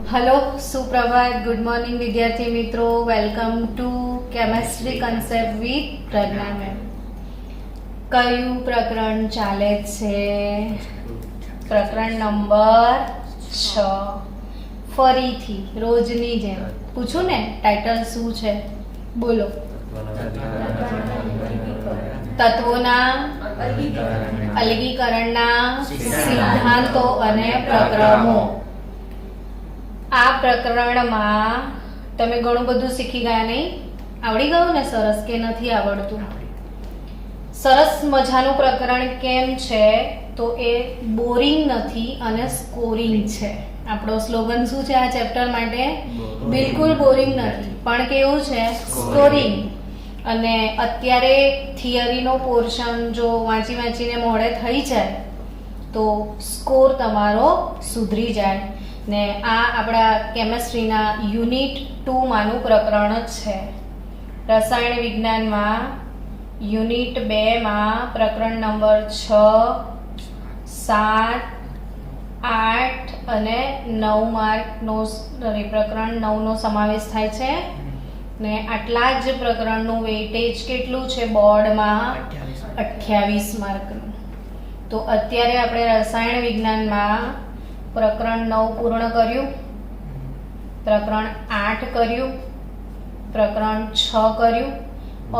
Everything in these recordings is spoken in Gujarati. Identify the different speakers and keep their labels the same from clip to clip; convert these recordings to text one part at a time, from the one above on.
Speaker 1: हेलो सुप्रभात गुड मॉर्निंग विद्यार्थी मित्रों welcome to chemistry concept with Pragya ma'am कયું પ્રકરણ ચાલે છે પ્રકરણ નંબર 6 ફરીથી રોજની જેમ પૂછું ને ટાઇટલ શું છે બોલો તત્વોના અલગીકરણના સિદ્ધાંતો અને પ્રક્રમો આ પ્રકરણમાં તમે ઘણું બધું શીખી ગયા નહીં આવડી ગયું ને સરસ કે નથી આવડતું સરસ મજાનું પ્રકરણ કેમ છે તો એ બોરિંગ નથી અને સ્કોરિંગ છે આપણો સ્લોગન શું છે આ ચેપ્ટર માટે બિલકુલ બોરિંગ નથી પણ કેવું છે સ્કોરિંગ અને અત્યારે થિયરીનો પોર્શન જો વાંચીને મોડે થઈ જાય તો સ્કોર તમારો સુધરી જાય ને આ આપણા કેમિસ્ટ્રીના યુનિટ 2 માનું પ્રકરણ જ છે રસાયણ વિજ્ઞાનમાં યુનિટ 2 માં પ્રકરણ નંબર 6 7 8 અને 9 માર્કનો પ્રકરણ 9 નો સમાવેશ થાય છે ને આટલા જ પ્રકરણનું વેઇટેજ કેટલું છે બોર્ડમાં 28 માર્કનું તો અત્યારે આપણે રસાયણ વિજ્ઞાનમાં પ્રકરણ 9 પૂર્ણ કર્યું પ્રકરણ 8 કર્યું પ્રકરણ 6 કર્યું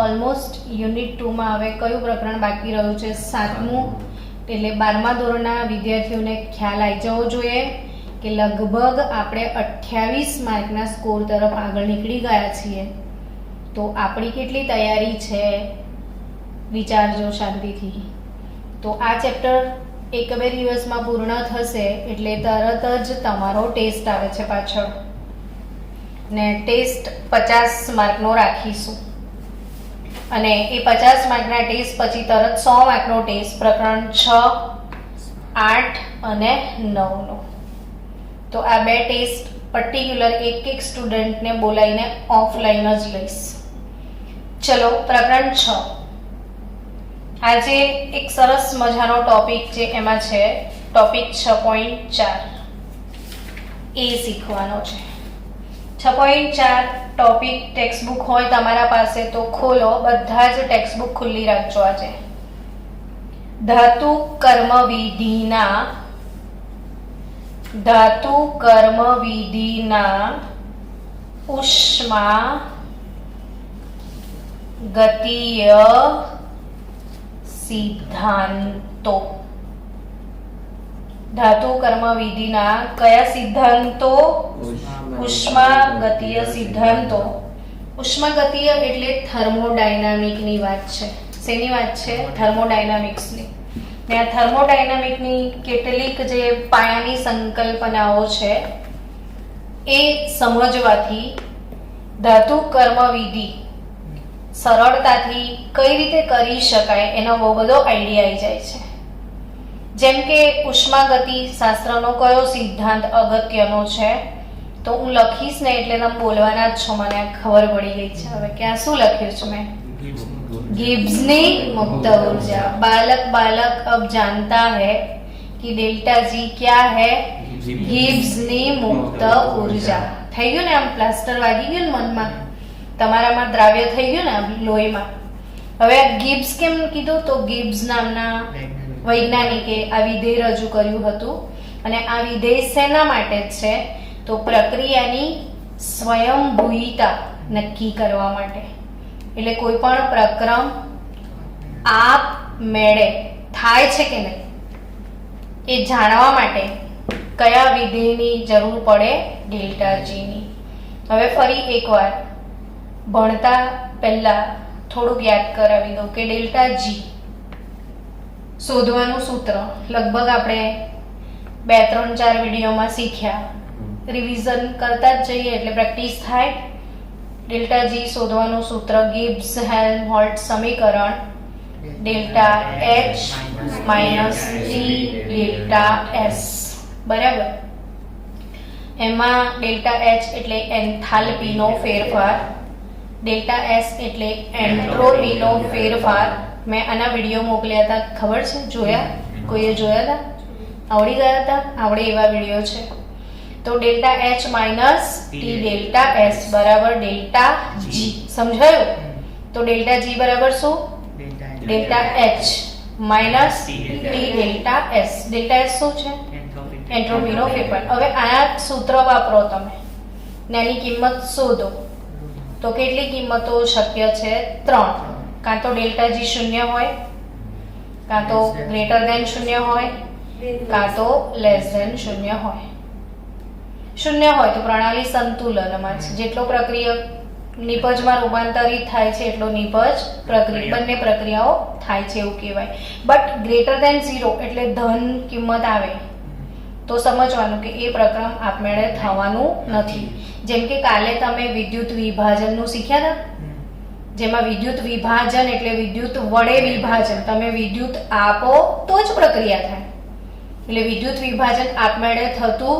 Speaker 1: ઓલમોસ્ટ યુનિટ 2 માં હવે કયું પ્રકરણ બાકી રહ્યું છે 7મું એટલે 12મા ધોરણના વિદ્યાર્થીઓને ખ્યાલ આવી જવો જોઈએ કે લગભગ આપણે 28 માર્કના સ્કોર તરફ આગળ નીકળી ગયા છીએ તો આપણી કેટલી તૈયારી છે વિચારજો શાંતિથી તો આ ચેપ્ટર 1-2 દિવસમાં પૂર્ણ થશે એટલે તરત જ તમારો ટેસ્ટ આવે છે પાછળ ને ટેસ્ટ 50 માર્કનો રાખીશું અને એ 50 માર્કના ટેસ્ટ પછી તરત 100 માર્કનો ટેસ્ટ પ્રકરણ 6 8 અને 9 નો તો આ બે ટેસ્ટ પર્ટિક્યુલર એક સ્ટુડન્ટને બોલાવીને ઓફલાઈન જ લઈશ ચલો પ્રકરણ 6 આજે એક સરસ મજાનો ટોપિક છે એમાં છે ટોપિક 6.4 એ શીખવાનો છે 6.4 ટોપિક ટેક્સ્ટ બુક હોય તમારા પાસે તો ખોલો બધા જ ટેક્સ્ટ બુક ખુલ્લી રાખજો આજે ધાતુ કર્મ વિધિના ઉષ્મા ગતીય સિદ્ધાંતો ધાતુ કર્મ વિધિના કયા સિદ્ધાંતો ઉષ્માગતીય સિદ્ધાંતો ઉષ્માગતીય એટલે થર્મોડાયનામિકની વાત છે શેની વાત છે થર્મોડાયનામિક્સની ને આ થર્મોડાયનામિકની કેટલીક જે પાયાની સંકલ્પનાઓ છે એ સમજવાથી ધાતુ કર્મ વિધિ સરળતાથી કઈ રીતે કરી શકાય એનો બહુ બધો આઈડિયા આવી જાય છે જેમ કે ઉષ્માગતિ શાસ્ત્રનો કયો સિદ્ધાંત અગત્યનો છે તો હું લખીશ ને એટલે તમે બોલવાના જ છો મને ખબર પડી ગઈ છે હવે કે આ શું લખ્યું છે મેં गिब्सनी मुक्त ऊर्जा बालक अब जानता है कि डेल्टा जी क्या है गिब्सनी मुक्त ऊर्जा થઈ ગયું ને આમ પ્લાસ્ટર વાગી ગયું ને મનમાં તમારામાં દ્રાવ્ય થઈ ગયું ને લોહીમાં હવે ગિબ્સ કેમ કીધું તો ગિબ્સ નામના વૈજ્ઞાનિકે આ વિધેય રજૂ કર્યું હતું અને આ વિધેય શેના માટે છે તો પ્રક્રિયાની સ્વયંભૂયતા નક્કી કરવા માટે એટલે કોઈ પણ પ્રક્રમ આપ મેળે થાય છે કે નહીં એ જાણવા માટે કયા વિધેયની જરૂર પડે ડેલ્ટા જીની હવે ફરી એકવાર ભણતા પહેલા થોડુંક યાદ કરાવી દઉં કે ડેલ્ટા જી શોધવાનું સૂત્ર લગભગ આપણે 2-3-4 વિડીયોમાં શીખ્યા રિવિઝન કરતા જ જઈએ એટલે પ્રેક્ટિસ થાય डेल्टा जी शोधવાનું सूत्र गिब्स हेल्महोल्ट्ज समीकरण delta H minus T delta S बराबर एमा डेल्टा H એટલે એન્થાલ્પીનો ફેરફાર डेल्टा S એટલે એન્ટ્રોપીનો ફેરફાર મેં આના વિડિયો મોકલ્યા હતા ખબર છે જોયા કોઈએ જોયા હતા આવડી ગયા હતા આવડે એવા વિડિયો છે તો delta H minus T delta S બરાબર ડેલ્ટા જી. સમજાયું? તો ડેલ્ટા જી બરાબર શું? Delta H minus T delta S. Delta S શું છે? એન્ટ્રોપીનો ફેરફાર. હવે આ સૂત્ર વાપરો તમે ને એની કિંમત શોધો. તો કેટલી કિંમતો શક્ય છે? 3. કાં તો ડેલ્ટા જી શૂન્ય હોય, કાં તો ગ્રેટર ધેન શૂન્ય હોય, કાં તો લેસ ધેન શૂન્ય હોય. શૂન્ય હોય તો પ્રણાલી સંતુલનમાં છે. જેટલો પ્રક્રિયક નિપજમાં રૂપાંતરિત થાય છે એટલો નિપજ બંને પ્રક્રિયાઓ થાય છે એવું કહેવાય. બટ ગ્રેટર ધેન 0 એટલે ધન કિંમત આવે તો સમજવાનું કે એ પ્રક્રમ આપમેળે થવાનું નથી. જેમ કે કાલે તમે વિદ્યુત વિભાજનનું શીખ્યા હતા, જેમાં વિદ્યુત વિભાજન એટલે વિદ્યુત વડે વિભાજન. તમે વિદ્યુત આપો તો જ પ્રક્રિયા થાય. એટલે વિદ્યુત વિભાજન આપમેળે થતું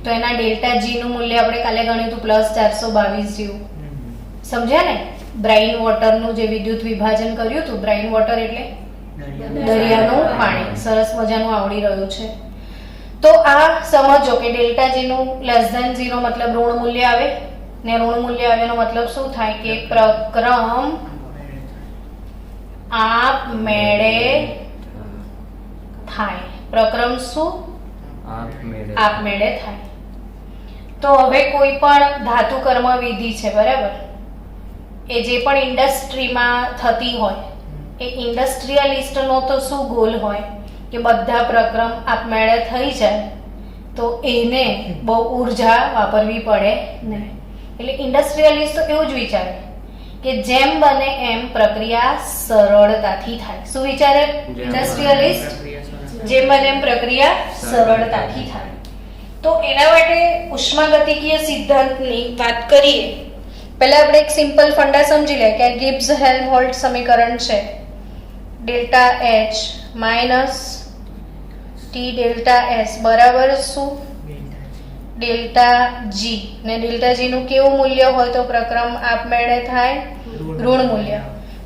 Speaker 1: તો એના ડેલ્ટા જી નું મૂલ્ય આપણે કાલે ગણ્યું હતું +422 જેવું. સમજ્યા ને? બ્રાઇન વોટરનું જે વિદ્યુત વિભાજન કર્યું હતું, બ્રાઇન વોટર એટલે દરિયાનું પાણી. સરસ મજાનું આવડી રહ્યું છે. તો આ સમજો કે ડેલ્ટા જી નું <0 મતલબ ઋણ મૂલ્ય આવે ને ઋણ મૂલ્ય આવેનો મતલબ શું થાય કે પ્રક્રમ આપમેળે થાય. પ્રક્રમ શું? આપમેળે થાય. તો હવે કોઈ પણ ધાતુ કર્મ વિધિ છે, બરાબર? એ જે પણ ઇન્ડસ્ટ્રીમાં થતી હોય એ ઇન્ડસ્ટ્રીયલિસ્ટનો તો શું ગોલ હોય કે બધા પ્રક્રમ આપમેળે થઈ જાય તો એને બહુ ઉર્જા વાપરવી પડે નહીં. એટલે ઇન્ડસ્ટ્રીયલિસ્ટ તો એવું જ વિચારે કે જેમ બને એમ પ્રક્રિયા સરળતાથી થાય. શું વિચારે ઇન્ડસ્ટ્રીયલિસ્ટ? જેમ બને એમ પ્રક્રિયા સરળતાથી થાય. તો એના માટે ઉષ્માગતિકીય સિદ્ધાંતની વાત કરીએ. પહેલા આપણે એક સિમ્પલ ફંડા સમજી લે કે ગિબ્સ હેલ્મહોલ્ટ્ઝ સમીકરણ છે. Delta H minus T delta S બરાબર શું? Delta G. ને ડેલ્ટા જી નું કેવું મૂલ્ય હોય તો પ્રક્રમ આપમેળે થાય? ઋણ મૂલ્ય.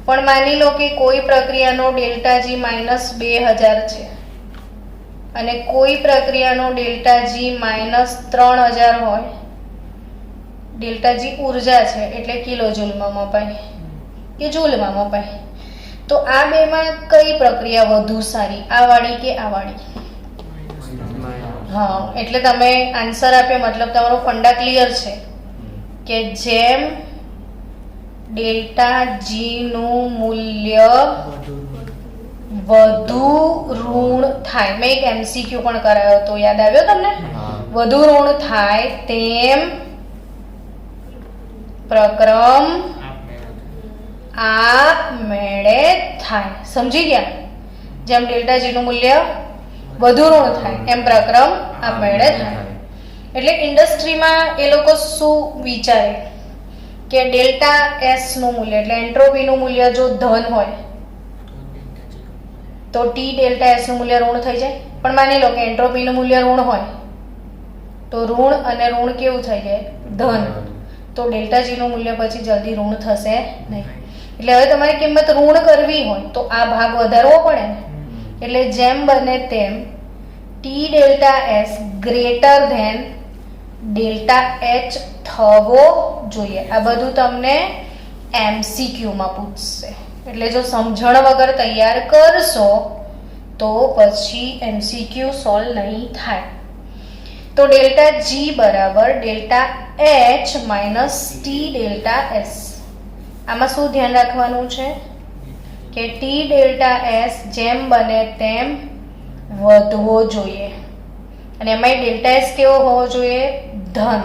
Speaker 1: પણ માની લો કે કોઈ પ્રક્રિયાનો ડેલ્ટા જી -2000 છે અને કોઈ પ્રક્રિયાનો ડેલ્ટા જી -3000 હોય. ડેલ્ટા જી ઉર્જા છે એટલે કિલો જૂલમાં મપાય કે જૂલમાં મપાય. તો આ બેમાં કઈ પ્રક્રિયા વધુ સારી, આ વાળી કે આ વાળી? હા, એટલે તમે આન્સર આપ્યો મતલબ તમારો ફંડા ક્લિયર છે કે જેમ ડેલ્ટા જી નું મૂલ્ય વધુ ઋણ થાય. મેં એક એમસીક્યુ પણ કરાયો તો યાદ આવ્યો તમને? વધુ ઋણ થાય તેમ પ્રક્રમ આપમેળે થાય. સમજી ગયા? જેમ ડેલ્ટા જી નું મૂલ્ય વધુ ઋણ થાય એમ પ્રક્રમ આપમેળે થાય. એટલે ઇન્ડસ્ટ્રીમાં એ લોકો શું વિચારે કે ડેલ્ટા એસ નું મૂલ્ય એટલે એન્ટ્રોપી નું મૂલ્ય જો ધન હોય તો ટી ડેલ્ટા એસ નું મૂલ્ય ઋણ થઈ જાય. પણ માની લો કે એન્ટ્રોપી નું મૂલ્ય ઋણ હોય તો ઋણ અને ઋણ કેવું થઈ જાય? ધન. તો ડેલ્ટા જી નું મૂલ્ય પછી જલ્દી ઋણ થશે નહીં. એટલે હવે તમારી કિંમત ઋણ કરવી હોય તો આ ભાગ વધારવો પડે ને. એટલે જેમ બને તેમ T delta S greater than delta H થવો જોઈએ. આ બધું તમને એમસીક્યુમાં પૂછશે. એટલે જો સમજણ વગર તૈયાર કરશો તો પછી એમસીક્યુ સોલ્વ નહીં થાય. તો ડેલ્ટા જી બરાબર delta H minus T delta S. આમાં શું ધ્યાન રાખવાનું છે કે ટી ડેલ્ટા એસ જેમ બને તેમ વધવો જોઈએ અને એમાં ડેલ્ટા એસ કેવો હોવો જોઈએ? ધન.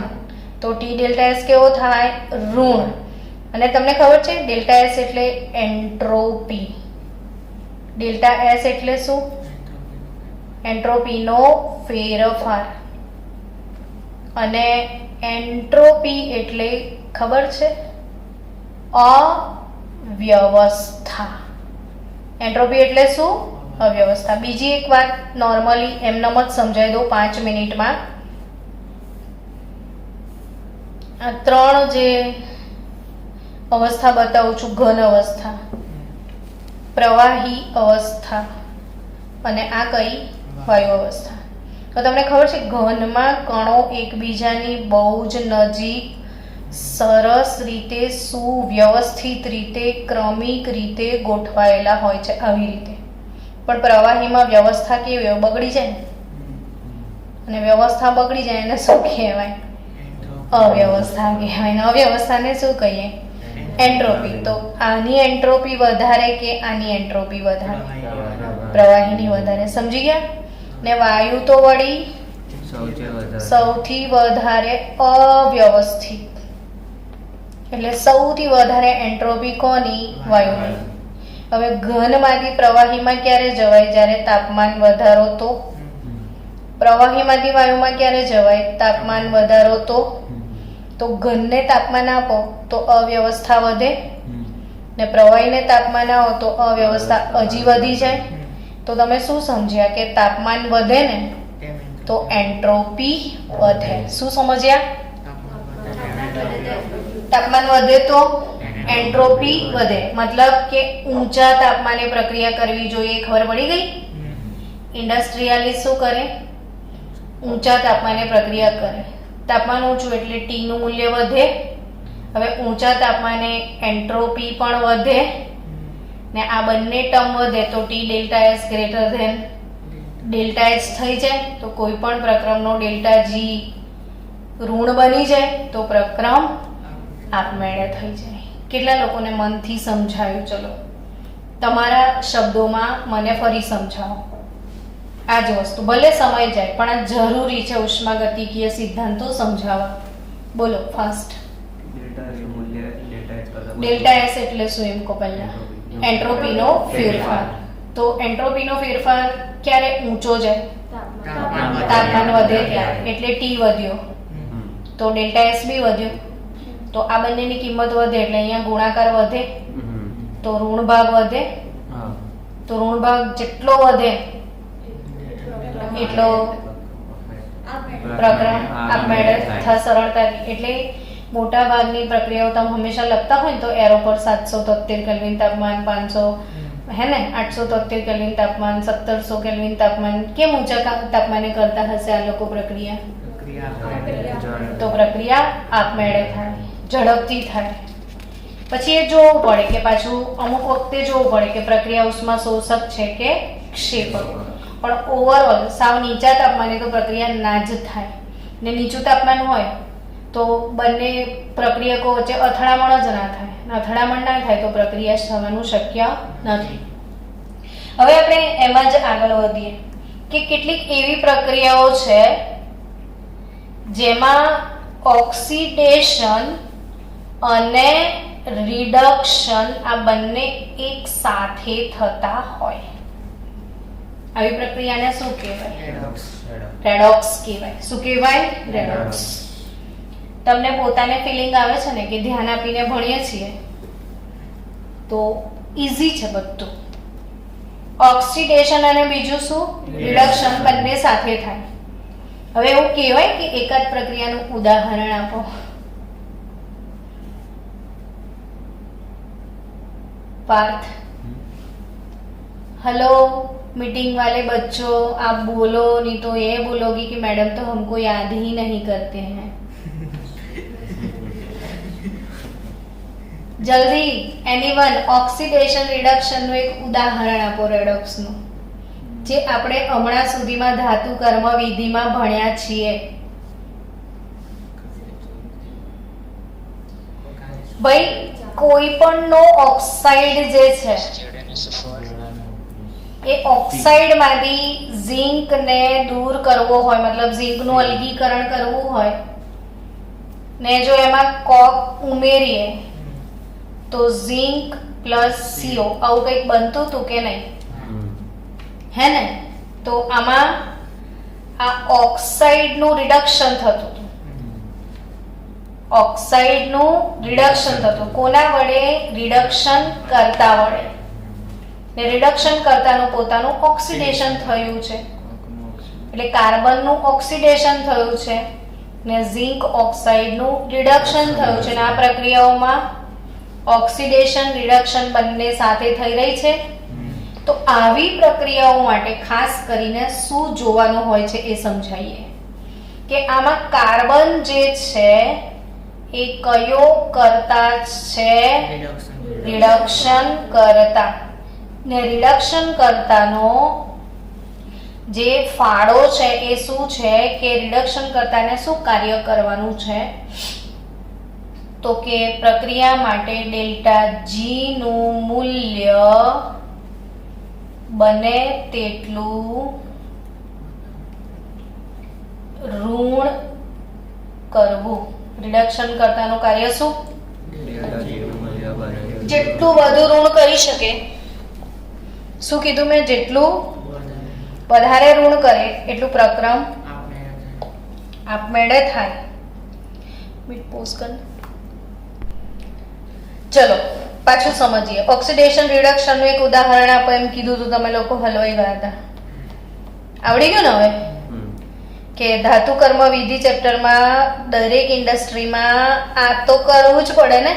Speaker 1: તો ટી ડેલ્ટા એસ કેવો થાય? ઋણ. અને તમને ખબર છે ડેલ્ટા એસ એટલે એન્ટ્રોપી. ડેલ્ટા એસ એટલે શું? એન્ટ્રોપીનો ફેરફાર. અને એન્ટ્રોપી એટલે ખબર છે? અવ્યવસ્થા. એન્ટ્રોપી એટલે શું? અવ્યવસ્થા. બીજી એક વાત નોર્મલી એમનેમ જ સમજાવી દઉં 5 મિનિટમાં. આ 3 જે અવસ્થા બતાવું છું, ઘન અવસ્થા, પ્રવાહી અવસ્થા અને આ કઈ? વાયુ અવસ્થા. તો તમને ખબર છે ઘનમાં કણો એકબીજાની બહુ જ નજીક સરસ રીતે સુવ્યવસ્થિત રીતે ક્રમિક રીતે ગોઠવાયેલા હોય છે આવી રીતે. પણ પ્રવાહીમાં વ્યવસ્થા કેવી હોય? બગડી જાય ને. અને વ્યવસ્થા બગડી જાય એને શું કહેવાય? અવ્યવસ્થા કહેવાય. ને અવ્યવસ્થાને શું કહીએ? એન્ટ્રોપી. તો આની એન્ટ્રોપી વધારે કે આની એન્ટ્રોપી વધારે? પ્રવાહીની વધારે. સમજી ગયા ને? વાયુ તો વળી સૌથી વધારે અવ્યવસ્થિત, એટલે સૌથી વધારે એન્ટ્રોપી કોની? વાયુની. હવે ઘનમાંથી પ્રવાહીમાં ક્યારે જવાય? જ્યારે તાપમાન વધારો તો. પ્રવાહીમાંથી વાયુમાં ક્યારે જવાય? તાપમાન વધારો તો ઘનને તાપમાન આપો તો અવ્યવસ્થા વધે, ને પ્રવાહીને તાપમાન આપો તો અવ્યવસ્થા હજી વધી જાય. તો તમે શું સમજ્યા કે તાપમાન વધે ને તો એન્ટ્રોપી વધે. શું સમજ્યા? તાપમાન વધે તો એન્ટ્રોપી વધે. મતલબ કે ઊંચા તાપમાને પ્રક્રિયા કરવી જોઈએ. ખબર પડી ગઈ? ઇન્ડસ્ટ્રીયાલિસ્ટ શું કરે? ઊંચા તાપમાને પ્રક્રિયા કરે. તાપમાન ઊંચું એટલે ટી નું મૂલ્ય વધે. હવે ઊંચા તાપમાને એન્ટ્રોપી પણ વધે ને આ બંને ટર્મ વધે તો T delta S greater than delta H થઈ જાય. તો કોઈ પણ પ્રક્રમનો ડેલ્ટા જી ઋણ બની જાય તો પ્રક્રમ આપમેળે થઈ જાય. કેટલા લોકોને મનથી સમજાયું? ચલો તમારા શબ્દોમાં મને ફરી સમજાવો આ જ વસ્તુ. ભલે સમય જાય પણ આ જરૂરી છે ઉષ્માગતિકીય સિદ્ધાંતો સમજાવવા. બોલો ફાસ્ટ. ડેલ્ટા એસ એટલે શું એમ કહો પહેલા? એન્ટ્રોપીનો ફેરફાર. તો એન્ટ્રોપીનો ફેરફાર ક્યારે ઊંચો જાય? તાપમાન વધે ત્યારે. એટલે ટી વધ્યો તો ડેલ્ટા એસ બી વધ્યો. તો આ બંનેની કિંમત વધે એટલે અહીંયા ગુણાકાર વધે તો ઋણ ભાગ વધે. તો ઋણ ભાગ જેટલો વધે એટલો પ્રકરણ આપમેળે સરળતાથી. એટલે મોટા ભાગની પ્રક્રિયાઓ તમે હંમેશા લખતા હોય ને તો એરો પર 773 કેલ્વિન તાપમાન, 500 હે ને 873 કેલ્વિન તાપમાન, 1700 કેલ્વિન તાપમાન. કેમ ઊંચા તાપમાને કરતા હશે આ લોકો પ્રક્રિયા? તો પ્રક્રિયા આપમેળે થાય, ઝડપથી થાય. પછી એ જોવું પડે કે પાછું અમુક વખતે જોવું પડે કે પ્રક્રિયા ઉષ્મા શોષક છે કે ક્ષેપક. પણ ઓવરઓલ સાવ નીચા તાપમાને તો પ્રક્રિયા ના જ થાય. ને નીચું તાપમાન હોય તો બંને પ્રક્રિયકો વચ્ચે અથડામણ જ ના થાય. અથડામણ ના થાય તો પ્રક્રિયા થવાનું શક્ય નથી. હવે આપણે એમાં જ આગળ વધીએ કે કેટલીક એવી પ્રક્રિયાઓ છે જેમાં ઓક્સિડેશન અને રિડક્શન આ બંને એક સાથે થતા હોય. આવી પ્રક્રિયાને શું કહેવાય? રેડોક્સ કહેવાય. શું કહેવાય? રેડોક્સ. તમને પોતાને ફિલિંગ આવે છે ને કે ધ્યાન આપીને ભણીએ છીએ તો ઈઝી છે બધું. ઓક્સિડેશન અને બીજું શું? રિડક્શન બંને સાથે થાય. હવે એવું કહેવાય કે એકાદ પ્રક્રિયાનું ઉદાહરણ આપો. पार्थ, हेलो मीटिंग वाले बच्चों, आप बोलो नहीं तो ये बोलोगी कि मैडम तो हमको याद ही नहीं करते हैं. जल्दी एनीवन ऑक्सिडेशन रिडक्शन નું એક ઉદાહરણ આપો રેડોક્સ નું, જે આપણે હમણાં સુધીમાં ધાતુ કર્મ વિધિમાં ભણ્યા છીએ. ભાઈ કોઈ પણ નો ઓક્સાઇડ જે છે એ ઓક્સાઇડ માંથી ઝિંક ને દૂર કરવો હોય, મતલબ ઝિંક નું અલગીકરણ કરવું હોય ને જો એમાં કોક ઉમેરીએ તો ઝિંક પ્લસ CO આવું કંઈક બનતું હતું કે નહીં? હે ને? તો આમાં આ ઓક્સાઇડ નું રિડક્શન થતું હતું. ઓક્સાઇડ નું રિડક્શન થતું. કોના વડે? રિડક્શન કરતા વડે. ને રિડક્શન કરતાનું પોતાનું ઓક્સિડેશન થયું છે. એટલે કાર્બન નું ઓક્સિડેશન થયું છે ને ઝિંક ઓક્સાઇડ નું રિડક્શન થયું છે. ને આ પ્રક્રિયાઓમાં ઓક્સિડેશન રિડક્શન બંને સાથે થઈ રહી છે. તો આવી પ્રક્રિયાઓ માટે ખાસ કરીને શું જોવાનું હોય છે એ સમજાવીએ કે આમાં કાર્બન જે છે એ કયો કર્તા છે? રિડક્શન કર્તા. ને રિડક્શન કર્તાનો જે ફાળો છે એ શું છે કે રિડક્શન કર્તાને શું કાર્ય કરવાનું છે? તો કે પ્રક્રિયા માટે ડેલ્ટા જી નું મૂલ્ય બને તેટલું ઋણ કરવું. રિડક્શન કર્તાનું કાર્ય શું? જેટલું વધુ ઋણ કરી શકે. શું કીધું મેં? જેટલું વધારે ઋણ કરે એટલું પ્રક્રમ આપમેળે થાય. ચલો પાછું સમજીએ. ઓક્સિડેશન રિડક્શન નું એક ઉદાહરણ આપો એમ કીધું તો તમે લોકો હલવાઈ ગયા હતા. આવડી ગયું ને હવે? કે ધાતુ કર્મ વિધિ ચેપ્ટરમાં દરેક ઇન્ડસ્ટ્રીમાં આ તો કરવું જ પડે ને.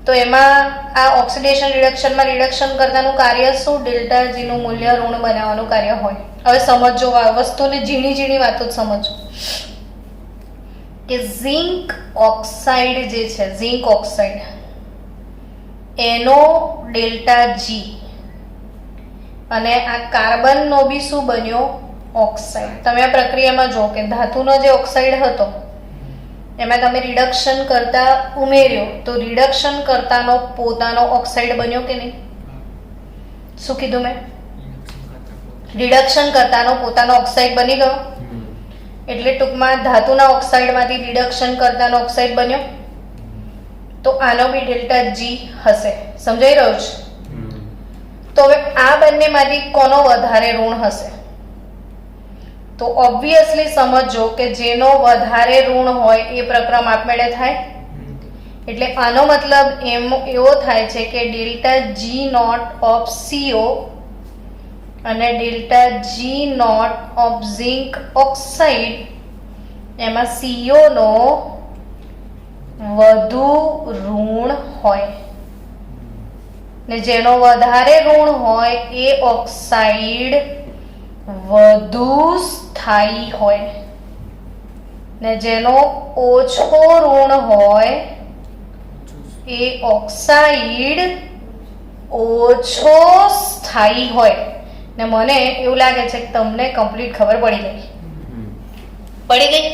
Speaker 1: તો એમાં આ ઓક્સિડેશન રિડક્શનમાં રિડક્શન કરતાનું કાર્ય શું? ડેલ્ટા જી નું મૂલ્ય ઋણ બનાવવાનું કાર્ય હોય. હવે સમજો આ વસ્તુને, ઝીણી ઝીણી વાતો જ સમજો કે ઝિંક ઓક્સાઇડ જે છે, ઝિંક ઓક્સાઇડ એનો ડેલ્ટા જી અને આ કાર્બનનો બી શું બન્યો? ઓક્સાઇડ. તમે આ પ્રક્રિયામાં જો કે ધાતુનો જે ઓક્સાઇડ હતો એમાં તમે રિડક્શન કરતા ઉમેર્યો તો રિડક્શન કરતાનો પોતાનો ઓક્સાઇડ બન્યો કે નહીં? શું કીધું મેં? રિડક્શન કરતાનો પોતાનો ઓક્સાઇડ બની ગયો. એટલે ટૂંકમાં ધાતુના ઓક્સાઇડમાંથી રિડક્શન કરતાનો ઓક્સાઇડ બન્યો. તો આનો બી ડેલ્ટા જી હશે. સમજાઈ રહ્યું છે? તો હવે આ બંનેમાંથી કોનો વધારે ઋણ હશે? તો ઓબ્વિયસલી સમજો કે જેનો વધારે ઋણ હોય એ પ્રક્રમ આપમેળે થાય. એટલે આનો મતલબ એવો થાય છે કે delta G not of CO અને delta G not of zinc oxide એમાં સીઓ નો વધુ ઋણ હોય ને જેનો વધારે ઋણ હોય એ ઓક્સાઇડ વધુ સ્થાયી હોય ને જેનો ઓછો ઋણ હોય એ ઓક્સાઇડ ઓછો સ્થાયી હોય. ને મને એવું લાગે છે કે તમને કમ્પ્લીટ ખબર પડી ગઈ.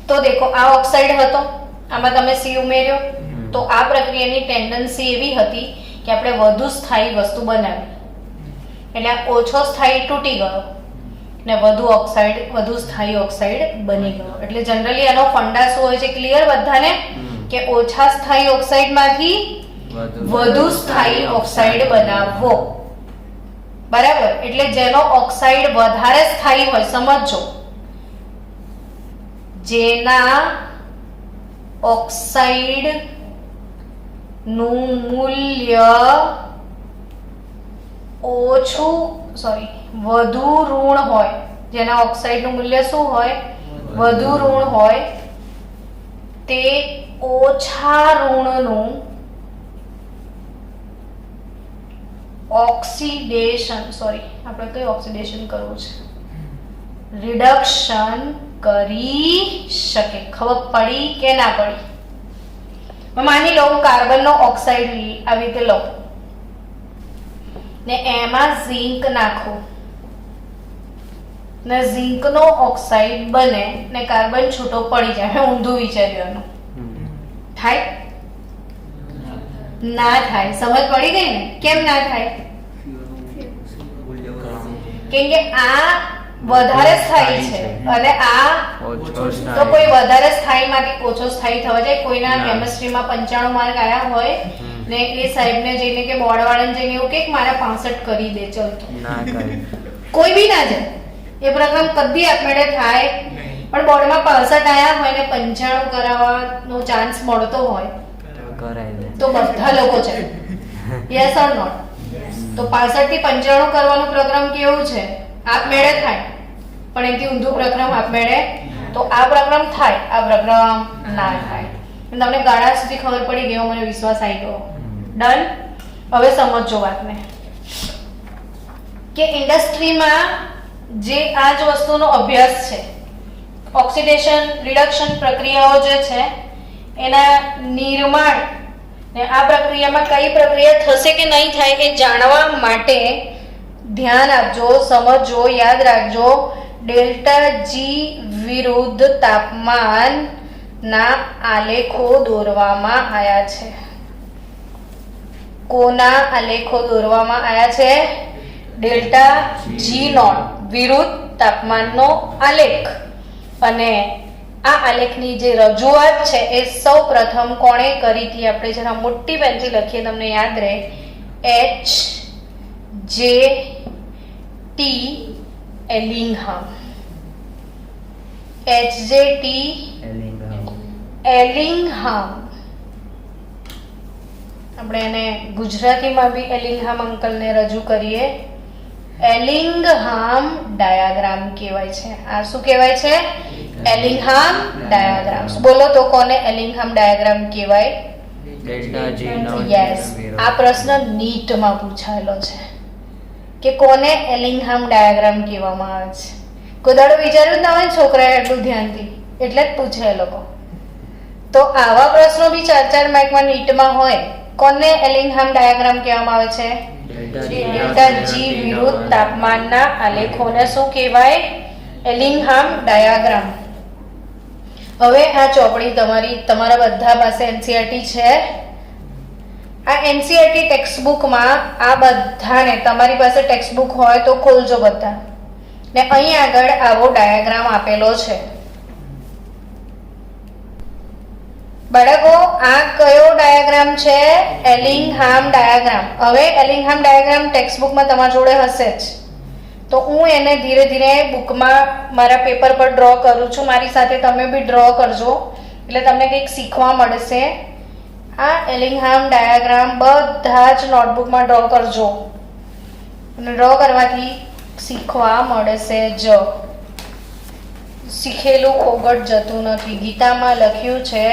Speaker 1: તો દેખો આ ઓક્સાઇડ હતો, આમાં તમે સી ઉમેર્યો તો આ પ્રક્રિયાની ટેન્ડન્સી એવી હતી કે આપણે વધુ સ્થાયી વસ્તુ બનાવી. એટલે આ ઓછો સ્થાયી તૂટી ગયો ને વધુ સ્થાયી ઓક્સાઇડ બની ગયો. એટલે જનરલી આનો ફંડા શું હોય છે? ક્લિયર બધાને? કે ઓછા સ્થાયી ઓક્સાઇડમાંથી વધુ સ્થાયી ઓક્સાઇડ બનાવવો. બરાબર? એટલે જેનો ઓક્સાઇડ વધારે સ્થાયી હોય, સમજો, જેના ઓક્સાઇડ નું મૂલ્ય વધુ ઋણ હોય, જેના ઓક્સાઇડ નું મૂલ્ય શું હોય? વધુ ઋણ હોય, તે ઓછા ઋણનું આપણે કઈ ઓક્સિડેશન કરવું છે? રિડક્શન કરી શકે. ખબર પડી કે ના પડી? માની લો હું કાર્બનનો ઓક્સાઇડ આવી રીતે લઉં ને એમાં ઝિંક નાખું ને ઝિંકનો ઓક્સાઇડ બને ને કાર્બન છૂટો પડી જાય. મેં ઊંધું વિચાર્યું. થાય? ના થાય. સમજ પડી ગઈ ને? કેમ ના થાય? કેમ કે આ વધારે સ્થાયી છે અને આ તો કોઈ વધારે સ્થાયી માંથી ઓછો સ્થાયી થવા જાય. કોઈના કેમિસ્ટ્રીમાં 95 માર્ક આયા હોય ને એ સાહેબને જઈને કે બોર્ડ વાળાને જઈને એવું કે મારા 65 કરી દે, ચલ તો ના કરે. કોઈ બી ના જાય. એ પ્રક્રમ કદી આપમેળે થાય. પણ બોર્ડમાં 65 આયા હોય ને 95 કરાવવાનો ચાન્સ મળતો હોય તો બધા લોકો છે. Yes or not? તો 65 થી 95 કરવાનો પ્રક્રમ કેવું છે? આપમેળે થાય. પણ એથી ઊંધું પ્રક્રમ આપમેળે. તો આ પ્રક્રમ થાય, આ પ્રક્રમ ના થાય. તમને ગાળા સુધી ખબર પડી ગયો, મને વિશ્વાસ આવી ગયો. ડન? હવે સમજો વાતને. કે ઇન્ડસ્ટ્રીમાં જે આ જ વસ્તુનો અભ્યાસ છે, ઓક્સિડેશન રિડક્શન પ્રક્રિયાઓ જે છે એના નિર્માણ ને આ પ્રક્રિયામાં કઈ પ્રક્રિયા થશે કે નહીં થાય એ જાણવા માટે ધ્યાન આપજો, સમજજો, યાદ રાખજો. ડેલ્ટા જી વિરુદ્ધ તાપમાનના આલેખો દોરવામાં આવ્યા છે. કોના આલેખો દોરવામાં આવ્યા છે? ડેલ્ટા જી નોટ વિરુદ્ધ તાપમાનનો આલેખ. અને આ આલેખની જે રજૂઆત છે એ સૌ પ્રથમ કોણે કરી હતી? આપણે જરા મોટી પેનથી લખીએ, તમને યાદ રહે. એચ જે ટી એલિંગહામ. એચ જે ટી એલિંગહામ. આપણે એને ગુજરાતીમાં બી એલિંગહામ અંકલને રજૂ કરીએ. એલિંગહામ ડાયાગ્રામ કહેવાય છે. આ શું કહેવાય છે? એલિંગહામ ડાયાગ્રામ. બોલો તો કોને એલિંગહામ ડાયાગ્રામ કહેવાય? યસ, આ પ્રશ્ન નીટમાં પૂછાયેલો છે કે કોને એલિંગહામ ડાયાગ્રામ કહેવામાં આવે છે. કોઈ દાડો વિચાર્યું જ ના હોય છોકરાએ એટલું ધ્યાનથી, એટલે જ પૂછે એ લોકો. તો આવા પ્રશ્નો બી 4-4 માર્કમાં નીટમાં હોય. કોને એલિંગહામ ડાયાગ્રામ કહેવામાં આવે છે? ડેલ્ટા જી વિરુદ્ધ તાપમાનના આલેખોને શું કહેવાય? એલિંગહામ ડાયાગ્રામ. હવે આ ચોપડી તમારા બધા પાસે એનસીઈઆરટી છે. આ એનસીઈઆરટી ટેક્સ્ટબુકમાં આ બધાને, તમારી પાસે ટેક્સ્ટબુક હોય તો ખોલજો બધા, ને અહીં આગળ આવો ડાયાગ્રામ આપેલો છે. બાળકો, આ કયો ડાયાગ્રામ છે? એલિંગહામ ડાયાગ્રામ. હવે એલિંગહામ ડાયાગ્રામ ટેક્સ્ટબુકમાં તમારા જોડે હશે જ, તો હું એને ધીરે ધીરે બુકમાં મારા પેપર પર ડ્રો કરું છું. મારી સાથે તમે બી ડ્રો કરજો, એટલે તમને કંઈક શીખવા મળશે. આ એલિંગહામ ડાયાગ્રામ બધા જ નોટબુકમાં ડ્રો કરજો, અને ડ્રો કરવાથી શીખવા મળશે. જ શીખેલું ફોગટ જતું નથી. ગીતામાં લખ્યું છે,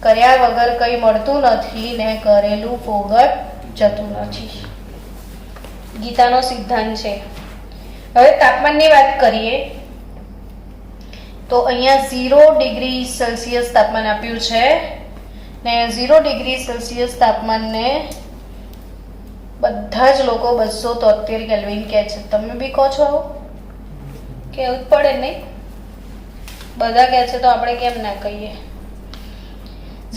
Speaker 1: કર્યા વગર કંઈ મળતું નથી ને કરેલું ફોગટ જતું નથી. ગીતાનો સિદ્ધાંત છે. હવે તાપમાનની વાત કરીએ તો અહીંયા 0 ડિગ્રી સેલ્સિયસ તાપમાન આપ્યું છે, ને 0 ડિગ્રી સેલ્સિયસ તાપમાનને બધા જ લોકો 273 કેલ્વિન કહે છે. તમે બી કહો છો આવું? કહેવું જ પડે નહીં? બધા કહે છે તો આપણે કેમ ના કહીએ?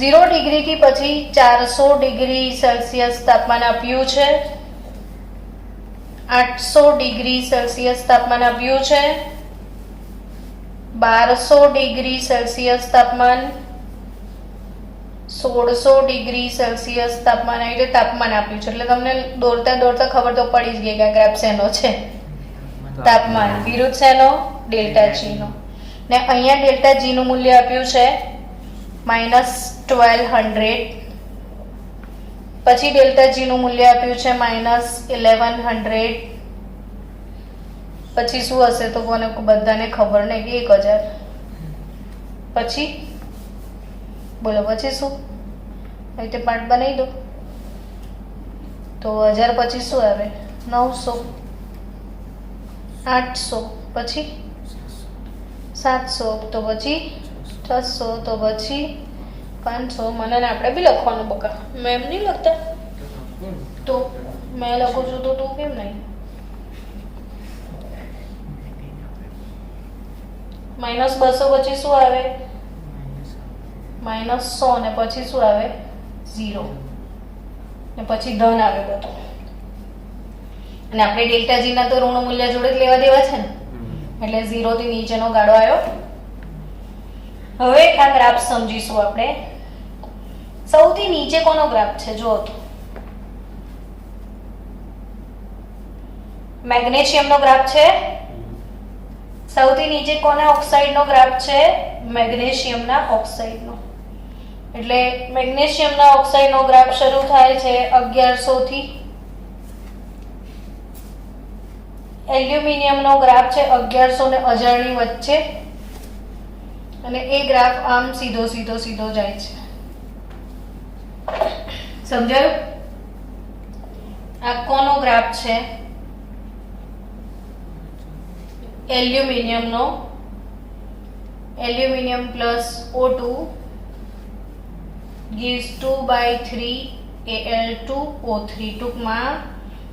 Speaker 1: 0 ડિગ્રીથી પછી 400 ડિગ્રી સેલ્સિયસ તાપમાન આપ્યું છે, 800 ડિગ્રી સેલ્સિયસ તાપમાન આપ્યું છે, 1200 ડિગ્રી સેલ્સિયસ તાપમાન, 1600 ડિગ્રી સેલ્સિયસ તાપમાન. આવી રીતે તાપમાન આપ્યું છે, એટલે તમને દોડતા દોડતા ખબર તો પડી જ ગઈ કે આ ગ્રાફ શેનો છે. તાપમાન વિરુદ્ધ શેનો? ડેલ્ટા જી નો. ને અહીંયા ડેલ્ટા જી નું મૂલ્ય આપ્યું છે -1200. પછી ડેલ્ટા જી નું મૂલ્ય આપ્યું છે -1100. પછી શું હશે તો કોને બધાને ખબર નહીં કે 1000. પછી બોલો પછી શું? આવી રીતે પાર્ટ બનાવી દો તો 1000 પછી શું આવે? 900, 800, પછી 700, તો પછી 600, તો પછી 500. મને ને આપણે બી લખવાનું બકા, મેં એમ નહીં લખતા. તો મેં લખું છું તો તું કેમ નહીં? -200 પછી શું આવે? -100, ને પછી શું આવે? 0, ને પછી ધન આવે બધું. અને આપણે ડેલ્ટા જી ના તો ઋણ મૂલ્ય જોડે જ લેવા દેવા છે ને, એટલે 0 થી નીચેનો ગાળો આવ્યો. હવે આ ગ્રાફ સમજીશું આપણે. સૌથી નીચે કોનો ગ્રાફ છે? જો તો મેગ્નેશિયમનો ગ્રાફ છે. સૌથી નીચે કોના ઓક્સાઇડનો ગ્રાફ છે? મેગ્નેશિયમના ઓક્સાઇડનો. એટલે મેગ્નેશિયમના ઓક્સાઇડનો ગ્રાફ શરૂ થાય છે 1100 થી. એલ્યુમિનિયમનો ગ્રાફ છે 1100 ને 1000 ની વચ્ચે, અને એ ગ્રાફ આમ સીધો સીધો સીધો જાય છે. સમજાયું? આ કોનો ગ્રાફ છે? Aluminium plus O2 gives 2/3 Al2O3. ટૂંકમાં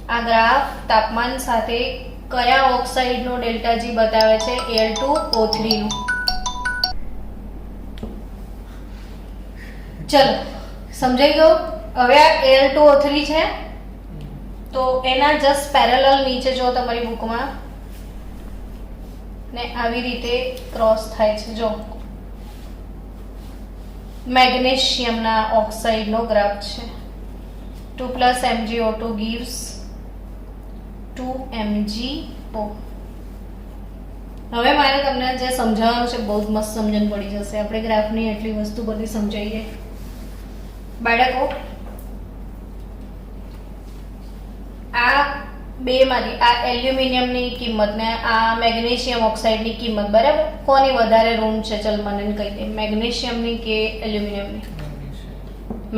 Speaker 1: આ ગ્રાફ તાપમાન સાથે કયા ઓક્સાઇડનો ડેલ્ટા G બતાવે છે? Al2O3 નું. ચલો સમજાઈ ગયું. હવે આ Al2O3 છે તો એના જસ્ટ પેરેલલ નીચે જો તમારી બુકમાં ને આવી રીતે ક્રોસ થાય છે. જો મેગ્નેશિયમના ઓક્સાઇડનો ગ્રાફ છે. 2 + MgO2 gives 2 MgO. હવે મારે તમને જે સમજાવવાનું છે બહુ જ મસ્ત સમજણ પડી જશે. આપણે ગ્રાફની એટલી વસ્તુ બધી સમજાઈએ. બાળકો આ બેમાંથી આ એલ્યુમિનિયમની કિંમત ને આ મેગ્નેશિયમ ઓક્સાઇડની કિંમત બરાબર કોની વધારે ઋણ છે? ચલ મને કહી દે. મેગ્નેશિયમની કે એલ્યુમિનિયમની?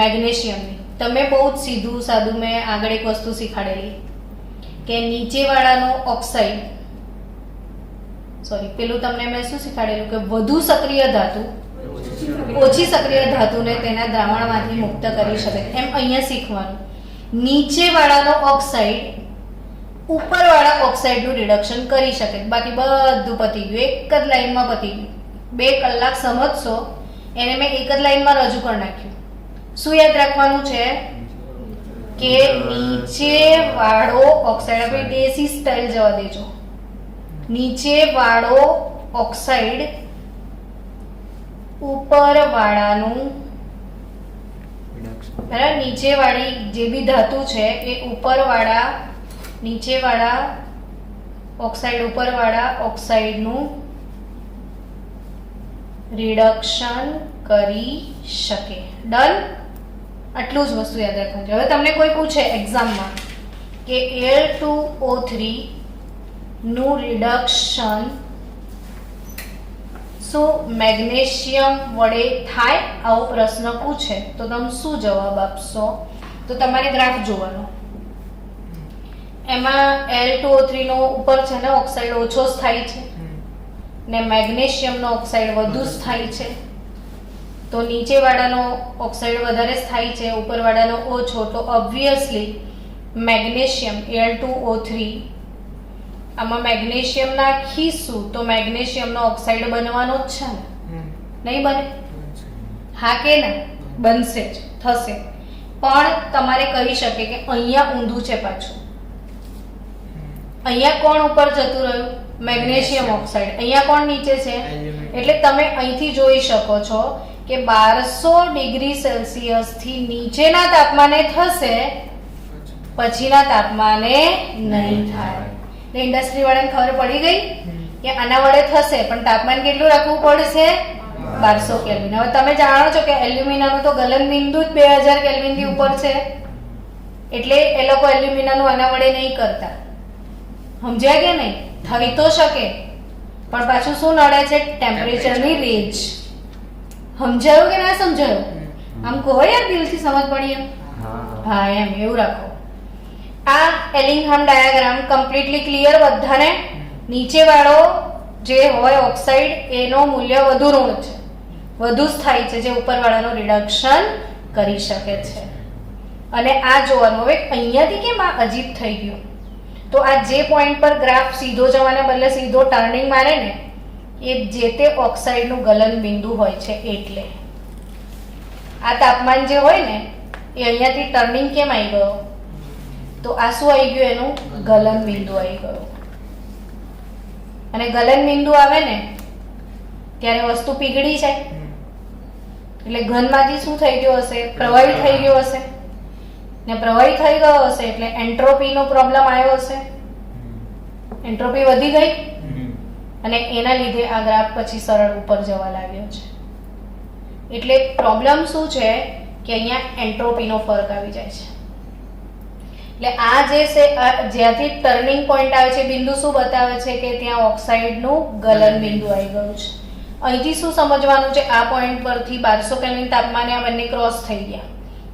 Speaker 1: મેગ્નેશિયમની. તમે બહુ જ સીધું સાદું મેં આગળ એક વસ્તુ શીખાડેલી કે નીચેવાળાનો ઓક્સાઇડ પેલું તમને મેં શું શીખાડેલું કે વધુ સક્રિય ધાતુ ઓછી સક્રિય ધાતુને તેના દ્રાવણમાંથી મુક્ત કરી શકે. એમ અહીંયા શીખવાનું. નીચેવાળાનો ઓક્સાઇડ ઉપરવાળા ઓક્સાઇડનું રિડક્શન કરી શકે. બાકી બધું પતી ગયું. એક જ લાઈનમાં પતી ગયું. 2 કલાક સમજશો એને મેં એક જ લાઈનમાં રજૂ કરી નાખ્યું. શું યાદ રાખવાનું છે કે નીચેવાળો ઓક્સાઇડ, આપણે દેશી સ્ટાઇલ જવા દેજો, નીચેવાળો ઓક્સાઇડ ઉપરવાળાનું બરાબર, નીચેવાળી જે બી ધાતુ છે એ નીચેવાળા ઓક્સાઇડ ઉપરવાળા ઓક્સાઇડનું રિડક્શન કરી શકે. ડન. આટલું જ વસ્તુ યાદ રાખવાનું છે. હવે તમને કોઈ પૂછે એક્ઝામમાં કે Al2O3 નું રિડક્શન શું મેગ્નેશિયમ વડે થાય? આવો પ્રશ્ન પૂછે તો તમે શું જવાબ આપશો? તો તમારે ગ્રાફ જોવાનો. એમાં Al2O3 નો ઉપર છે ને ઓક્સાઇડ ઓછો થાય છે ને મેગ્નેશિયમનો ઓક્સાઇડ વધુ થાય છે. તો નીચેવાળાનો ઓક્સાઇડ વધારે થાય છે, ઉપરવાળાનો ઓછો. તો ઓબ્વિયસલી મેગ્નેશિયમ Al2O3 આમાં મેગ્નેશિયમ નાખીશું તો મેગ્નેશિયમનો ઓક્સાઇડ બનવાનો જ છે ને? નહીં બને? હા કે ના? બનશે જ, થશે. પણ તમારે કહી શકે કે અહીંયા ઊંધું છે પાછું. અહીંયા કોણ ઉપર જતું રહ્યું? Magnesium oxide. અહીંયા કોણ નીચે છે? એટલે તમે અહીંથી જોઈ શકો છો કે 1200 ડિગ્રી સેલ્સિયસ થી નીચેના તાપમાને થશે, પછીના તાપમાને નહીં થાય. એટલે ઇન્ડસ્ટ્રી વાળાને ખબર પડી ગઈ કે આના વડે થશે પણ તાપમાન કેટલું રાખવું પડશે? 1200 કેલ્વિન. હવે તમે જાણો છો કે એલ્યુમિનિયમનું તો ગલનબિંદુ જ 2000 કેલ્વિન થી ઉપર છે, એટલે એ લોકો એલ્યુમિનિયમનું આના વડે નહીં કરતા. સમજ્યા કે નહીં? થઈ તો શકે પણ પાછું શું નડે છે? ટેમ્પરેચરની રેન્જ. સમજાયું કે ના સમજાયું? આમ કહો યાર, દિલથી સમજ પડી એમ? હા એમ, એવું રાખો. આ એલિંગહામ ડાયાગ્રામ કમ્પ્લીટલી ક્લિયર બધાને? નીચેવાળો જે હોય ઓક્સાઇડ એનો મૂલ્ય વધુ ઋણ છે, વધુ જ થાય છે, જે ઉપરવાળાનું રિડક્શન કરી શકે છે. અને આ જોવાનું. હવે અહીંયાથી કેમ આ અજીબ થઈ ગયું? તો આ જે પોઈન્ટ પર ગ્રાફ સીધો જવાને બદલે સીધો ટર્નિંગ મારે ને એ જે તે ઓક્સાઇડનું ગલન બિંદુ હોય છે. એટલે આ તાપમાન જે હોય ને એ અહીંયાથી ટર્નિંગ કેમ આવી ગયો? તો આ શું આવી ગયું? એનું ગલન બિંદુ આવી ગયું. અને ગલન બિંદુ આવે ને ત્યારે વસ્તુ પીગળી જાય, એટલે ઘનમાંથી શું થઈ ગયું હશે? પ્રવાહી થઈ ગયો હશે. ને પ્રવાહી થઈ ગયો હશે એટલે એન્ટ્રોપીનો પ્રોબ્લેમ આવ્યો હશે. એન્ટ્રોપી વધી ગઈ અને એના લીધે આ ગ્રાફ પછી સરળ ઉપર જવા લાગ્યો છે. એટલે પ્રોબ્લેમ શું છે કે અહીંયા એન્ટ્રોપીનો ફરક આવી જાય છે. એટલે આ જે છે જ્યાંથી ટર્નિંગ પોઈન્ટ આવે છે બિંદુ શું બતાવે છે કે ત્યાં ઓક્સાઇડનું ગલન બિંદુ આવી ગયું છે. અહીંથી શું સમજવાનું છે? આ પોઈન્ટ પરથી 1200 કેલ્વિન તાપમાને આ બંને ક્રોસ થઈ ગયા.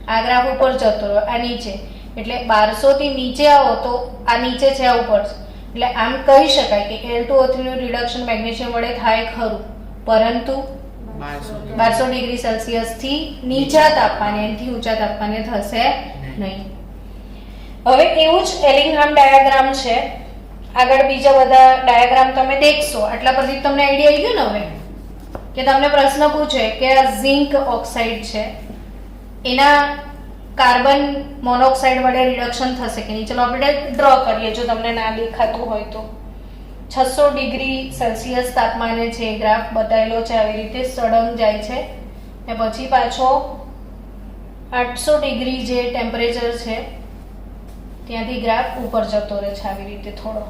Speaker 1: આ ગ્રાફ ઉપર જતો રહ્યો, આ નીચે. એટલે 1200 થી નીચે આવો તો આ નીચે છે, આ ઉપર છે. એટલે આમ કહી શકાય કે Al2O3 નું રિડક્શન મેગ્નેશિયમ વડે થાય ખરું, પરંતુ 1200 ડિગ્રી સેલ્સિયસ થી નીચા તાપમાને, એનાથી ઊંચા તાપમાને થશે નહીં. હવે એવું જ એલિંગહામ ડાયાગ્રામ છે. આગળ બીજા બધા ડાયાગ્રામ તમે દેખશો. આટલા પરથી તમને આઈડિયા આવી ગયો ને હવે કે તમને પ્રશ્ન પૂછે કે આ ઝિંક ઓક્સાઇડ છે, એના કાર્બન મોનોક્સાઇડ વડે રિડક્શન થશે કે નહીં. ચલો આપણે ડ્રો કરીએ જો તમને ના દેખાતું હોય તો. 600 ડિગ્રી સેલ્સિયસ તાપમાને છે ગ્રાફ બતાવેલો છે, આવી રીતે સળંગ જાય છે ને પછી પાછો 800 ડિગ્રી જે ટેમ્પરેચર છે ત્યાંથી ગ્રાફ ઉપર જતો રહે છે આવી રીતે થોડો.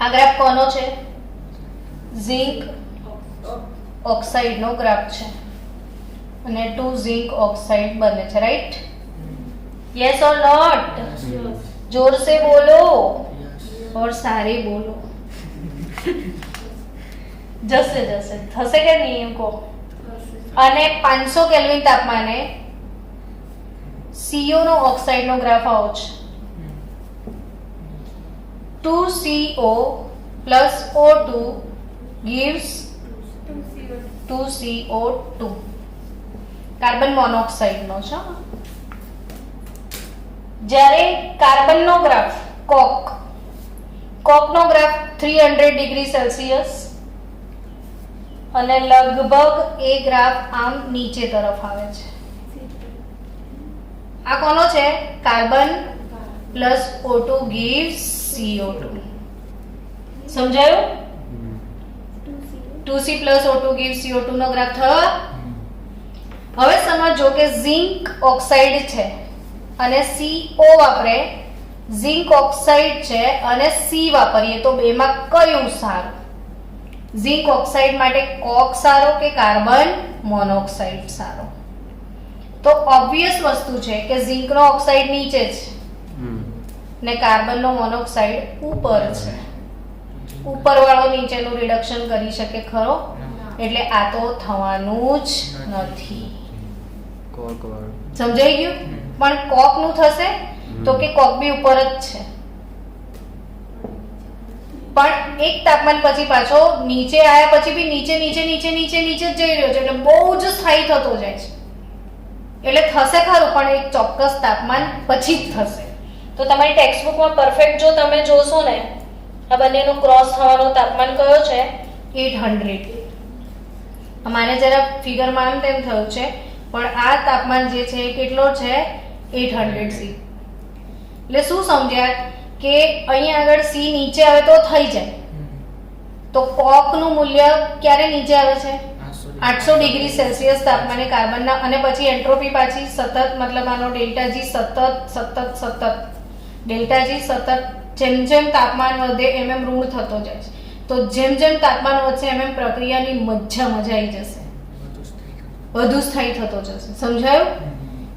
Speaker 1: આ ગ્રાફ કોનો છે? ઝિંક ઓક્સાઇડનો ગ્રાફ છે અને 2 ઝિંક ઓક્સાઇડ બને છે, રાઈટ? Yes or not? જોર से बोलो और सारे बोलो. જશે થશે કે નહીં એમ કહો. અને 500 કેલ્વિન તાપમાને CO નો ઓક્સાઇડ નો ગ્રાફ આવો છે. 2CO plus O2 gives 2CO2. Carbon monoxide નો છે. જ્યારે કાર્બન નો ગ્રાફ કોક નો ગ્રાફ 300 ડિગ્રી સેલ્સિયસ અને લગભગ એ ગ્રાફ આમ નીચે તરફ આવે છે. આ કોનો છે? Carbon plus O2 gives CO2. સમજાયું? 2C plus O2 gives CO2 નો ગ્રાફ થયો. હવે સમજો કે ઝિંક ઓક્સાઇડ છે અને CO વાપરે, ઝિંક ઓક્સાઇડ છે અને C વાપરીએ તો બેમાં કયું સારું? ઝિંક ઓક્સાઇડ માટે કોક સારો કે કાર્બન મોનોક્સાઇડ સારો? તો ઓબ્વિયસ વસ્તુ છે કે ઝિંક નો ઓક્સાઇડ નીચે છે ને કાર્બન નો મોનોક્સાઇડ ઉપર છે. ઉપર વાળો નીચેનું રિડક્શન કરી શકે ખરો? એટલે આ તો થવાનું જ નથી. સમજાઈ ગયું? પણ કોક નું થશે તો કે કોક બી ઉપર જ છે, પણ એક તાપમાન પછી પાછો નીચે આયા પછી બી નીચે નીચે નીચે નીચે નીચે જ જઈ રહ્યો છે, એટલે બહુ જ સ્થાયી થતો જાય છે. એટલે થશે ખરું પણ એક ચોક્કસ તાપમાન પછી જ થશે. તો તમારી ટેક્સ્ટબુકમાં પરફેક્ટ જો તમે જોશો ને, આ બંનેનું ક્રોસ થવાનો તાપમાન કયો છે? 800. અમારે જરા ફિગરમાં આમ તેમ થયું છે, પણ આ તાપમાન જે છે એ કેટલો છે? 800 C. એટલે શું સમજ્યા કે અહીંયા આગળ C નીચે આવે તો થઈ જાય, તો કોક નું મૂલ્ય ક્યારે નીચે આવે છે? 800 ડિગ્રી સેલ્સિયસ તાપમાને કાર્બનના, અને પછી એન્ટ્રોપી પાછી સતત, મતલબ આનો ડેલ્ટા G સતત ડેલ્ટા G સતત જેમ જેમ તાપમાન વધે એમ એમ ઋણ થતો જાય છે. તો જેમ જેમ તાપમાન વધશે એમ એમ પ્રક્રિયાની મજા આવી જશે, વધુ સ્થાયી થતો જશે. સમજાયું?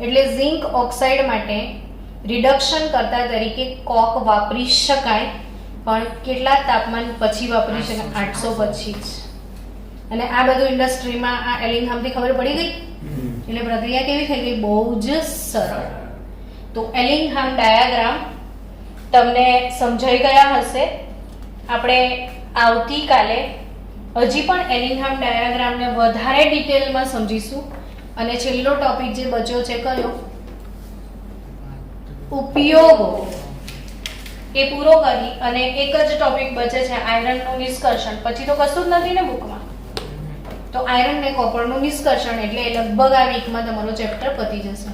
Speaker 1: એટલે ઝિંક ઓક્સાઇડ માટે રિડક્શન કરતા તરીકે કોક વાપરી શકાય, પણ કેટલા તાપમાન પછી વાપરી શકાય? 800 પછી જ. અને આ બધું ઇન્ડસ્ટ્રીમાં આ એલિંગહામથી ખબર પડી ગઈ, એટલે પ્રક્રિયા કેવી થઈ ગઈ? બહુ જ સરળ. તો એલિંગહામ ડાયાગ્રામ તમને સમજાઈ ગયા હશે. આપણે આવતીકાલે હજી પણ એલિંગહામ ડાયાગ્રામને વધારે ડિટેલમાં સમજીશું. અને છેલ્લો ટોપિક જે બચ્યો છે કયો? ઉપયોગો. એ પૂરો કરી અને એક જ ટોપિક બચે છે આયરનનું નિષ્કર્ષણ. પછી તો કશું જ નથી ને બુકમાં. તો આયરન ને કોપરનું નિષ્કર્ષણ એટલે લગભગ આ વીકમાં તમારો ચેપ્ટર પતી જશે.